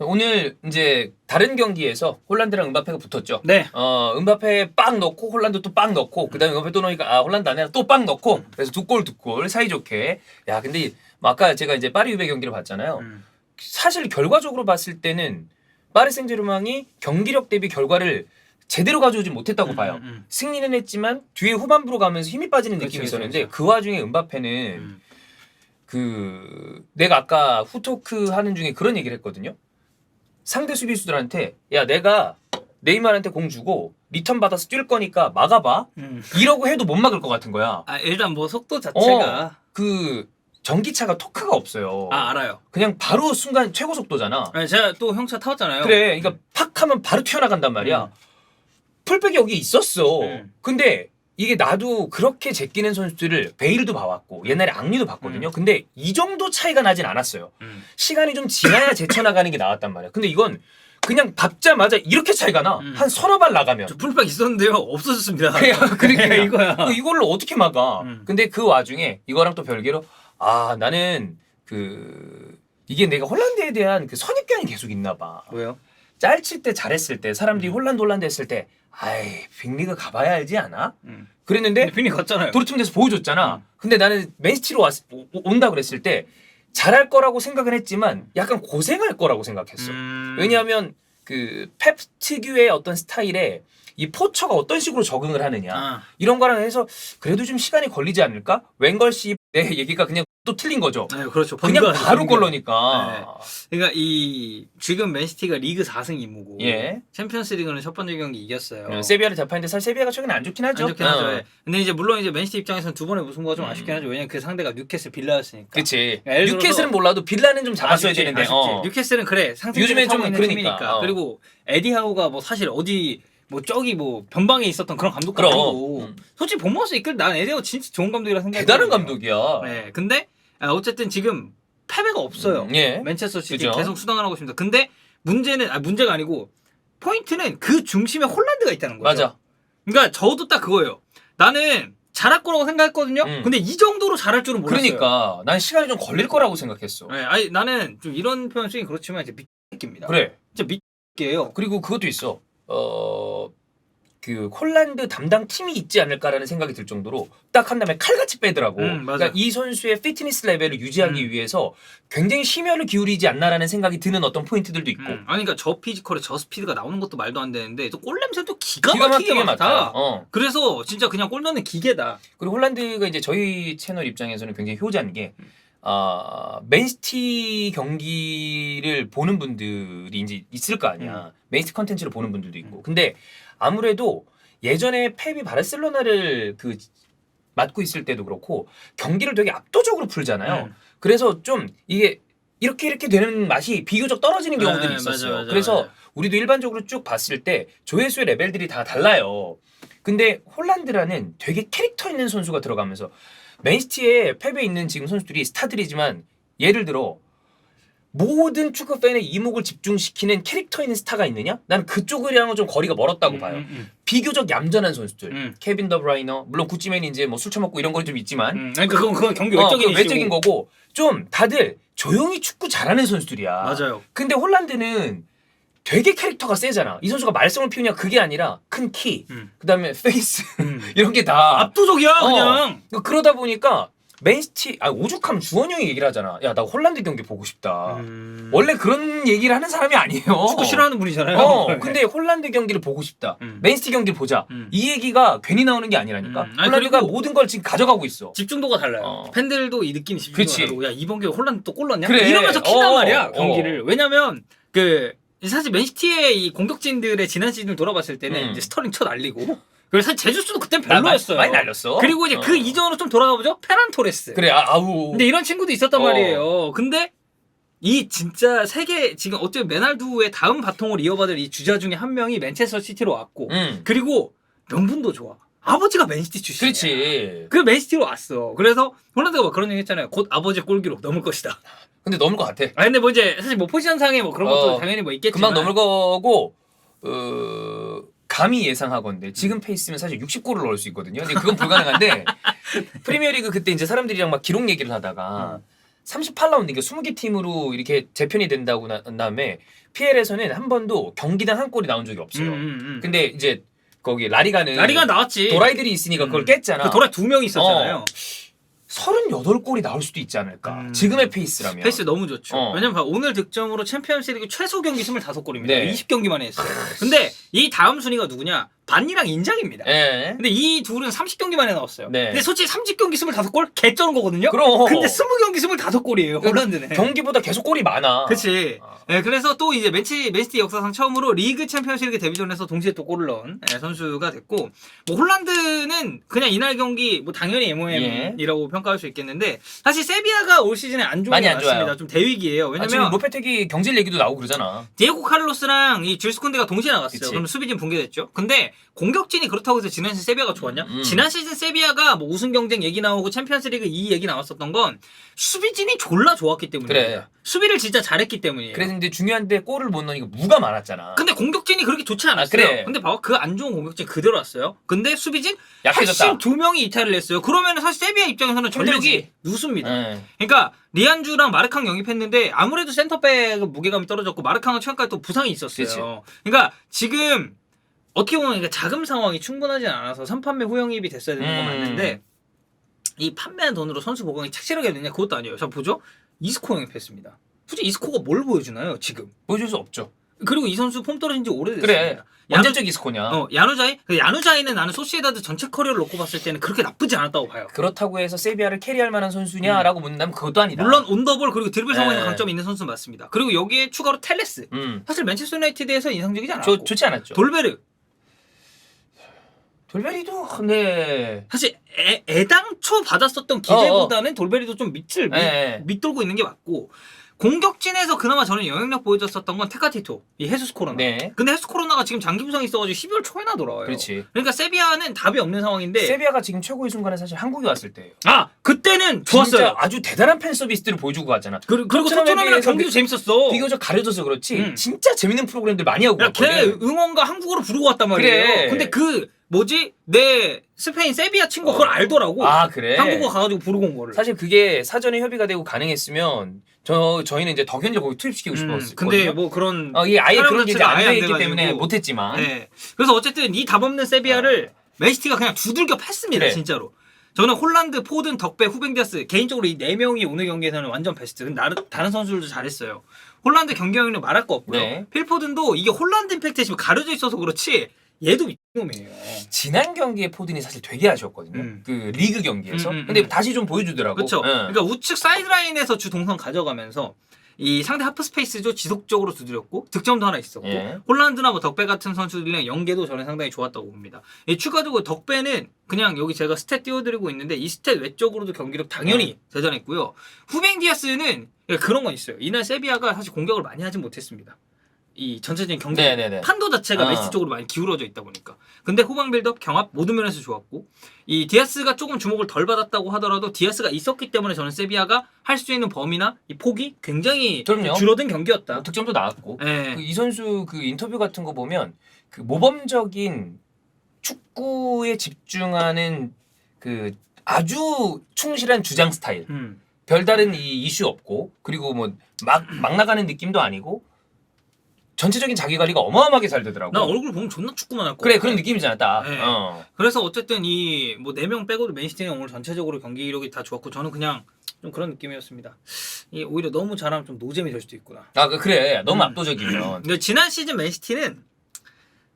오늘 이제 다른 경기에서 홀란드랑 음바페가 붙었죠. 네. 음바페 빵 넣고 홀란드 또 빵 넣고 그다음에 음바페 또 넣으니까 홀란드 아니라 또 빵 넣고 그래서 두 골 사이좋게. 야 근데 뭐 아까 제가 이제 파리 유베 경기를 봤잖아요. 사실 결과적으로 봤을 때는 파리 생제르맹이 경기력 대비 결과를 제대로 가져오지 못했다고 봐요. 승리는 했지만 뒤에 후반부로 가면서 힘이 빠지는 느낌이 있었는데 그 와중에 음바페는 내가 아까 후토크 하는 중에 그런 얘기를 했거든요. 상대 수비수들한테 야 내가 네이마르한테 공 주고 리턴 받아서 뛸 거니까 막아봐. 이러고 해도 못 막을 것 같은 거야. 일단 뭐 속도 자체가 그 전기차가 토크가 없어요. 알아요. 그냥 바로 순간 최고 속도잖아. 제가 또 형차 타왔잖아요. 그래, 그러니까 팍 하면 바로 튀어나간단 말이야. 풀백이 여기 있었어. 근데 이게 나도 그렇게 제끼는 선수들을 베일도 봐왔고 옛날에 앙리도 봤거든요. 근데 이 정도 차이가 나진 않았어요. 시간이 좀 지나야 제쳐나가는 게 나왔단 말이야. 근데 이건 그냥 밟자마자 이렇게 차이가 나. 한 서너 발 나가면. 저 풀백 있었는데요. 없어졌습니다. 그러니까 이거야. 이걸로 어떻게 막아. 근데 그 와중에 이거랑 또 별개로 나는 이게 내가 홀란드에 대한 그 선입견이 계속 있나 봐. 왜요? 짤칠 때 잘했을 때 사람들이 홀란드 했을 때 빅리그 가봐야 알지 않아? 그랬는데 빅리 갔잖아요. 도르트문트에서 보여줬잖아. 근데 나는 맨시티로 온다 그랬을 때 잘할 거라고 생각은 했지만 약간 고생할 거라고 생각했어. 왜냐하면 그 펩 특유의 어떤 스타일에 이 포처가 어떤 식으로 적응을 하느냐 이런 거랑 해서 그래도 좀 시간이 걸리지 않을까? 웬걸씨 내 얘기가 그냥 또 틀린 거죠. 네, 그렇죠. 그냥 바로 골러니까. 네. 그러니까 지금 맨시티가 리그 4승 2무고 예. 챔피언스 리그는 첫 번째 경기 이겼어요. 세비야를 잡았는데 사실 세비야가 최근에 안 좋긴 하죠. 안 좋긴 하죠. 예. 근데 이제 물론 이제 맨시티 입장에서는 두 번의 무승부가 좀 아쉽긴 하죠. 왜냐면 그 상대가 뉴캐슬 빌라였으니까. 그렇지. 뉴캐슬은 몰라도 빌라는 좀 잡았어야 되는데. 뉴캐슬은 그래. 요즘에 좀 있는 팀이니까. 그리고 에디 하우가 뭐 사실 어디 뭐 저기 뭐 변방에 있었던 그런 감독도 아니고 솔직히 본머스 이끌 난 에디 하우 진짜 좋은 감독이라 생각해. 대단한 감독이야. 네. 근데 어쨌든 지금 패배가 없어요. 예. 맨체스터 시티 그죠? 계속 수당을 하고 있습니다. 근데 문제가 아니고 포인트는 그 중심에 홀란드가 있다는 거죠. 맞아. 그러니까 저도 딱 그거예요. 나는 잘할 거라고 생각했거든요. 근데 이 정도로 잘할 줄은 몰랐어요. 그러니까 난 시간이 좀 걸릴 거라고 생각했어. 네, 아니 나는 좀 이런 표현 쓰긴 그렇지만 이제 미끼입니다. 그래. 진짜 미끼예요. 그리고 그것도 있어. 그 홀란드 담당 팀이 있지 않을까라는 생각이 들 정도로 딱 한 다음에 칼같이 빼더라고. 그러니까 이 선수의 피트니스 레벨을 유지하기 위해서 굉장히 심혈을 기울이지 않나라는 생각이 드는 어떤 포인트들도 있고. 아니 그러니까 저 피지컬에 저 스피드가 나오는 것도 말도 안 되는데 또 골 냄새도 기가 막히게 맡아. 그래서 진짜 그냥 골 넣는 기계다. 그리고 홀란드가 이제 저희 채널 입장에서는 굉장히 효자인 게 맨시티 경기를 보는 분들이 이제 있을 거 아니야. 맨시티 컨텐츠를 보는 분들도 있고. 근데 아무래도 예전에 펩이 바르셀로나를 맡고 있을 때도 그렇고 경기를 되게 압도적으로 풀잖아요. 그래서 좀 이게 이렇게 되는 맛이 비교적 떨어지는 경우들이 있었어요. 맞아. 그래서 우리도 일반적으로 쭉 봤을 때 조회수의 레벨들이 다 달라요. 근데 홀란드라는 되게 캐릭터 있는 선수가 들어가면서 맨시티에 펩에 있는 지금 선수들이 스타들이지만 예를 들어 모든 축구 팬의 이목을 집중시키는 캐릭터 있는 스타가 있느냐? 나는 그쪽이랑은 좀 거리가 멀었다고 봐요. 비교적 얌전한 선수들. 케빈 더브라이너, 물론 구찌맨이 이제 뭐 술 처먹고 이런 건 좀 있지만. 그건 경기 외적인 거고 좀 다들 조용히 축구 잘하는 선수들이야. 맞아요. 근데 홀란드는 되게 캐릭터가 세잖아. 이 선수가 말썽을 피우냐 그게 아니라 큰 키, 그다음에 페이스 이런 게 다 압도적이야 그냥. 그러다 보니까 맨시티 오죽하면 주원이 형이 얘기를 하잖아. 야 나 홀란드 경기 보고 싶다. 원래 그런 얘기를 하는 사람이 아니에요. 축구 싫어하는 분이잖아요. 근데 홀란드 경기를 보고 싶다. 맨시티 경기를 보자. 이 얘기가 괜히 나오는 게 아니라니까. 홀란드가 모든 걸 지금 가져가고 있어. 집중도가 달라요. 팬들도 이 느낌이 집중도가 다르고 야 이번 경기 홀란드 또 골 넣냐? 그래. 이러면서 킨단 말이야 경기를. 왜냐면 사실 맨시티의 이 공격진들의 지난 시즌을 돌아봤을 때는 이제 스터링 쳐 날리고 그래서 사실 제주스도 그땐 별로였어요. 많이 날렸어. 그리고 이제 그 이전으로 좀 돌아가 보죠. 페란 토레스. 그래 아우. 근데 이런 친구도 있었단 말이에요. 근데 이 진짜 세계 지금 어쩌면 메날두의 다음 바통을 이어받을 이 주자 중에 한 명이 맨체스터 시티로 왔고 그리고 명분도 좋아. 아버지가 맨시티 출신이야. 그렇지. 그 맨시티로 왔어. 그래서 홀란드가 막 그런 얘기 했잖아요. 곧 아버지의 골기록 넘을 것이다. 근데 넘을 것 같아. 근데 뭐 이제 사실 뭐 포지션상에 뭐 그런 것도 당연히 뭐 있겠지만 금방 넘을 거고 감히 예상하건데 지금 페이스면 사실 60골을 넣을 수 있거든요. 근데 그건 불가능한데 프리미어리그 그때 이제 사람들이랑 막 기록 얘기를 하다가 38라운드 그러니까 20개 팀으로 이렇게 재편이 된다고 난 다음에 PL에서는 한 번도 경기당 한 골이 나온 적이 없어요. 근데 이제 거기 라리가 나왔지. 도라이들이 있으니까 그걸 깼잖아. 그 도라이 2명이 있었잖아요. 38골이 나올 수도 있지 않을까. 지금의 페이스라면. 페이스 너무 좋죠. 왜냐면 오늘 득점으로 챔피언스리그 최소 경기 25골입니다. 네. 20경기만 했어요. 근데 이 다음 순위가 누구냐? 반니랑 인장입니다. 네. 근데 이 둘은 30경기만에 나왔어요. 네. 근데 솔직히 30경기 25골 개쩌는 거거든요. 그럼. 근데 20경기 25골이에요. 홀란드는. 경기보다 계속 골이 많아. 그치. 네, 그래서 또 이제 맨시티 역사상 처음으로 리그 챔피언스리그 데뷔전에서 동시에 또 골을 넣은 선수가 됐고, 뭐 홀란드는 그냥 이날 경기 뭐 당연히 MOM이라고 평가할 수 있겠는데, 사실 세비야가 올 시즌에 안 좋은 많이 게 안 좋아요. 맞습니다. 좀 대위기예요. 지금 왜냐면 로페teg이 경질 얘기도 나오고 그러잖아. 디에고 칼로스랑 이 줄스 콘데가 동시에 나갔어요. 그치. 그럼 수비진 붕괴됐죠. 근데 공격진이 그렇다고 해서 지난 시즌 세비야가 좋았냐? 지난 시즌 세비야가 뭐 우승 경쟁 얘기 나오고 챔피언스리그 2 얘기 나왔었던 건 수비진이 졸라 좋았기 때문이에요. 그래. 수비를 진짜 잘했기 때문이에요. 그랬는데 중요한데 골을 못 넣으니까 무가 많았잖아. 근데 공격진이 그렇게 좋지 않았어요. 그래. 근데 봐봐, 그 안 좋은 공격진 그대로 왔어요. 근데 수비진 약해졌다. 핵심 2명이 이탈을 했어요. 그러면 사실 세비야 입장에서는 전력이 힘들지. 누습니다. 네. 그러니까 리안주랑 마르캉 영입했는데 아무래도 센터백 무게감이 떨어졌고 마르캉은 최근까지 또 부상이 있었어요. 그치. 그러니까 지금 어떻게 보면 그러니까 자금 상황이 충분하지 않아서 3판매 후영입이 됐어야 되는 건 맞는데 이 판매한 돈으로 선수 보강이 착실하게 되느냐 그것도 아니에요. 자 보죠. 이스코 영입했습니다. 솔직히 이스코가 뭘 보여주나요 지금? 보여줄 수 없죠. 그리고 이 선수 폼 떨어진 지 오래됐습니다. 그래. 언제적 이스코냐. 야누자이? 야누자이는 나는 소시에다드 전체 커리어를 놓고 봤을 때는 그렇게 나쁘지 않았다고 봐요. 그렇다고 해서 세비야를 캐리할 만한 선수냐라고 묻는다면 그것도 아니다. 물론 온더볼 그리고 드리블 상황에서 네. 강점이 있는 선수 맞습니다. 그리고 여기에 추가로 텔레스. 사실 맨체스터 유나이티드에서 인상적이지 않았고. 좋지 않았죠. 돌베르. 돌베리도 근데 사실 애당초 받았었던 기대보다는 돌베리도 좀 밑돌고 있는 게 맞고, 공격진에서 그나마 저는 영향력 보여줬었던 건 테카티토, 이 헤수스 코로나. 네. 근데 헤수스 코로나가 지금 장기 부상이 있어가지고 12월 초에나 돌아와요. 그렇지. 그러니까 세비야는 답이 없는 상황인데. 세비야가 지금 최고의 순간은 사실 한국에 왔을 때예요. 아 그때는 좋았어요. 진짜 아주 대단한 팬 서비스들을 보여주고 갔잖아. 그리고 토트넘이랑 경기도 재밌었어. 비교적 가려져서 그렇지. 진짜 재밌는 프로그램들 많이 하고 걔 갔거든. 응원가 한국어로 부르고 왔단 말이에요. 그래. 근데 내 스페인 세비야 친구 그걸 알더라고. 아 그래. 한국어 가가지고 부르고 온 거를. 사실 그게 사전에 협의가 되고 가능했으면 저희는 이제 덕현이를 거기 투입시키고 싶었거든요. 근데 뭐 그런 이게 아예 사람 그런 게 이제 자체가 안 아예 안 되기 돼가지고. 때문에 못했지만. 네. 그래서 어쨌든 이 답 없는 세비야를 맨시티가 그냥 두들겨 팼습니다. 그래. 진짜로. 저는 홀란드, 포든, 덕배, 후벤디아스 개인적으로 이 4명이 오늘 경기에서는 완전 베스트. 근데 다른 선수들도 잘했어요. 홀란드 경기력은 말할 거 없고요. 네. 필포든도 이게 홀란드 임팩트에 지금 가려져 있어서 그렇지 얘도 미친놈이에요. 지난 경기에 포든이 사실 되게 아쉬웠거든요. 그 리그 경기에서. 근데 다시 좀 보여주더라고. 그렇죠. 그러니까 우측 사이드라인에서 주 동선 가져가면서 이 상대 하프 스페이스도 지속적으로 두드렸고 득점도 하나 있었고 홀란드나 뭐 덕배 같은 선수들이랑 연계도 저는 상당히 좋았다고 봅니다. 추가적으로 덕배는 그냥 여기 제가 스탯 띄워드리고 있는데 이 스탯 외적으로도 경기력 당연히 대단했고요. 후뱅 디아스는 그런 건 있어요. 이날 세비야가 사실 공격을 많이 하진 못했습니다. 이 전체적인 경기 판도 자체가 메시 쪽으로 많이 기울어져 있다 보니까. 근데 후방 빌드업, 경합 모든 면에서 좋았고, 이 디아스가 조금 주목을 덜 받았다고 하더라도 디아스가 있었기 때문에 저는 세비야가 할 수 있는 범위나 이 폭이 굉장히 줄어든 경기였다. 득점도 나왔고. 네. 이 선수 그 인터뷰 같은 거 보면 그 모범적인 축구에 집중하는 그 아주 충실한 주장 스타일. 별다른 이 이슈 없고, 그리고 뭐 막 나가는 느낌도 아니고. 전체적인 자기 관리가 어마어마하게 잘 되더라고. 나 얼굴 보면 존나 축구만 할 거야. 그래 그런 느낌이잖아 딱. 네. 그래서 어쨌든 이 뭐 4명 빼고도 맨시티는 오늘 전체적으로 경기력이 다 좋았고 저는 그냥 좀 그런 느낌이었습니다. 이 오히려 너무 잘하면 좀 노잼이 될 수도 있구나. 아 그래 너무 압도적이면. 근데 지난 시즌 맨시티는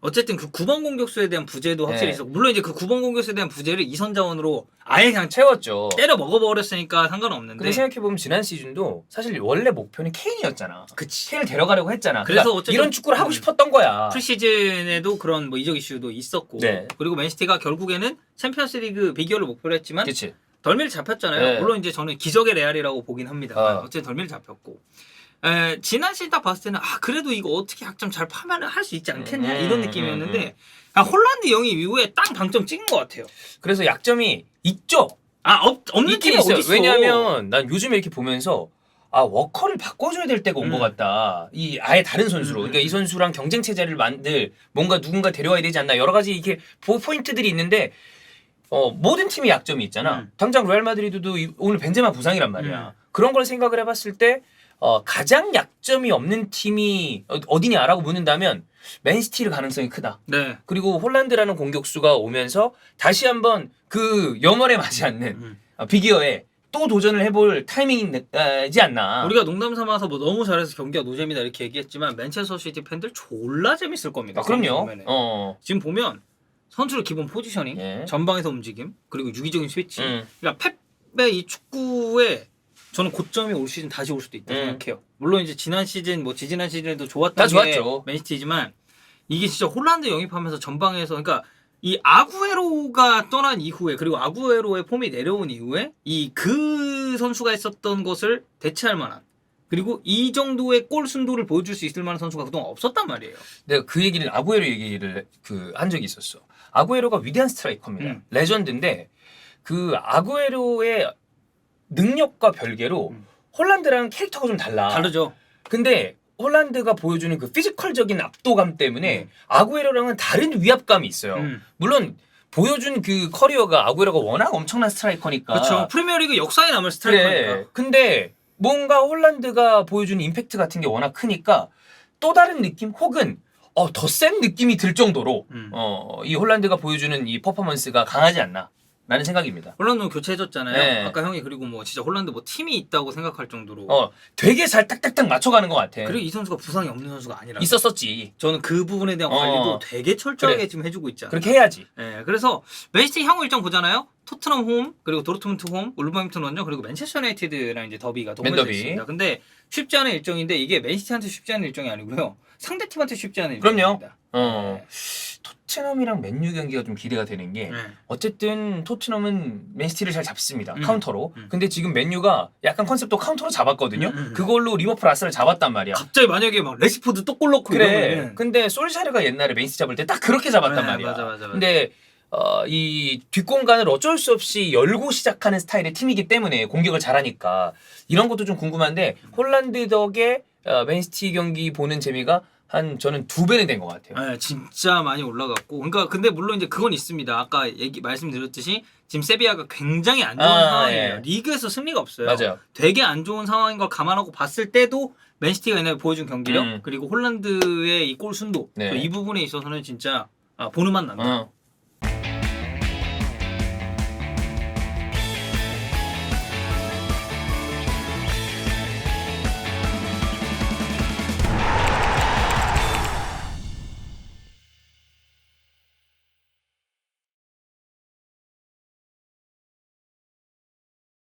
어쨌든 그 9번 공격수에 대한 부재도 확실히 있었고, 물론 이제 그 9번 공격수에 대한 부재를 이선 자원으로 아예 그냥 채웠죠. 때려 먹어버렸으니까 상관없는데. 근데 생각해보면 지난 시즌도 사실 원래 목표는 케인이었잖아. 그치. 케인을 데려가려고 했잖아. 그래서 그러니까 어쨌든 이런 축구를 하고 싶었던 거야. 프리시즌에도 그런 뭐 이적 이슈도 있었고, 그리고 맨시티가 결국에는 챔피언스리그 비기어를 목표로 했지만 그치. 덜미를 잡혔잖아요. 물론 이제 저는 기적의 레알이라고 보긴 합니다. 어쨌든 덜미를 잡혔고. 지난 시즌 딱 봤을 때는 그래도 이거 어떻게 약점 잘 파면은 할 수 있지 않겠냐 이런 느낌이었는데 홀란드 영입 이후에 딱 방점 찍은 것 같아요. 그래서 약점이 있죠. 없는 팀이 있어요. 어딨어. 왜냐하면 난 요즘에 이렇게 보면서 워커를 바꿔줘야 될 때가 온 것 같다. 이 아예 다른 선수로. 그러니까 이 선수랑 경쟁 체제를 만들 뭔가 누군가 데려와야 되지 않나 여러 가지 이렇게 포인트들이 있는데 모든 팀이 약점이 있잖아. 당장 레알 마드리드도 오늘 벤제마 부상이란 말이야. 그런 걸 생각을 해봤을 때 가장 약점이 없는 팀이 어디냐라고 묻는다면 맨시티를 가능성이 크다. 네. 그리고 홀란드라는 공격수가 오면서 다시 한번 그 영월에 맞지 않는 비기어에 또 도전을 해볼 타이밍이지 않나. 우리가 농담 삼아서 뭐 너무 잘해서 경기가 노잼이다 이렇게 얘기했지만 맨체스터 시티 팬들 졸라 재밌을 겁니다. 그럼요. 지금 보면 선수의 기본 포지셔닝, 예. 전방에서 움직임, 그리고 유기적인 스위치. 그러니까 펩의 이 축구에 저는 고점이 올 시즌 다시 올 수도 있다 생각해요. 물론 이제 지난 시즌 뭐 지지난 시즌에도 좋았던 게 좋았죠. 맨시티지만 이게 진짜 홀란드 영입하면서 전방에서 그러니까 이 아구에로가 떠난 이후에 그리고 아구에로의 폼이 내려온 이후에 이 그 선수가 했었던 것을 대체할 만한 그리고 이 정도의 골 순도를 보여줄 수 있을 만한 선수가 그동안 없었단 말이에요. 내가 그 얘기를 아구에로 얘기를 한 적이 있었어. 아구에로가 위대한 스트라이커입니다. 레전드인데 그 아구에로의 능력과 별개로 홀란드랑 캐릭터가 좀 달라. 다르죠. 근데 홀란드가 보여주는 그 피지컬적인 압도감 때문에 아구에로랑은 다른 위압감이 있어요. 물론 보여준 그 커리어가 아구에로가 워낙 엄청난 스트라이커니까. 그렇죠. 프리미어리그 역사에 남을 스트라이커니까. 그래. 근데 뭔가 홀란드가 보여주는 임팩트 같은 게 워낙 크니까 또 다른 느낌 혹은 더 센 느낌이 들 정도로 이 홀란드가 보여주는 이 퍼포먼스가 강하지 않나 라는 생각입니다. 홀란드는 교체해줬잖아요. 네. 아까 형이 그리고 뭐 진짜 홀란드 뭐 팀이 있다고 생각할 정도로. 되게 잘 딱딱딱 맞춰가는 것 같아. 그리고 이 선수가 부상이 없는 선수가 아니라. 있었었지. 저는 그 부분에 대한 관리도 되게 철저하게 그래. 지금 해주고 있잖아요. 그렇게 해야지. 네, 그래서 맨시티 향후 일정 보잖아요. 토트넘 홈, 그리고 도르트문트 홈, 울버햄튼 원정, 그리고 맨체스터 유나이티드랑 이제 더비가 동반되어 맨더비. 있습니다. 근데 쉽지 않은 일정인데 이게 맨시티한테 쉽지 않은 일정이 아니고요. 상대 팀한테 쉽지 않은 그럼요. 일정입니다. 토트넘이랑 맨유 경기가 좀 기대가 되는 게 어쨌든 토트넘은 맨시티를 잘 잡습니다. 카운터로. 근데 지금 맨유가 약간 컨셉도 카운터로 잡았거든요. 그걸로 리버풀 아스를 잡았단 말이야. 갑자기 만약에 막 레시포드 또 골 넣고 그래. 이러면은 근데 솔샤르가 옛날에 맨시티 잡을 때 딱 그렇게 잡았단 네, 말이야. 맞아. 근데 이 뒷공간을 어쩔 수 없이 열고 시작하는 스타일의 팀이기 때문에 공격을 잘하니까 이런 것도 좀 궁금한데 홀란드 덕에 맨시티 경기 보는 재미가 저는 2배는 된 것 같아요. 네, 진짜 많이 올라갔고. 그러니까 근데 물론 이제 그건 있습니다. 아까 말씀드렸듯이 지금 세비야가 굉장히 안 좋은 상황이에요. 예. 리그에서 승리가 없어요. 맞아요. 되게 안 좋은 상황인 걸 감안하고 봤을 때도 맨시티가 옛날에 보여준 경기력 그리고 홀란드의 이 골 순도 네. 이 부분에 있어서는 진짜 보는 맛 납니다.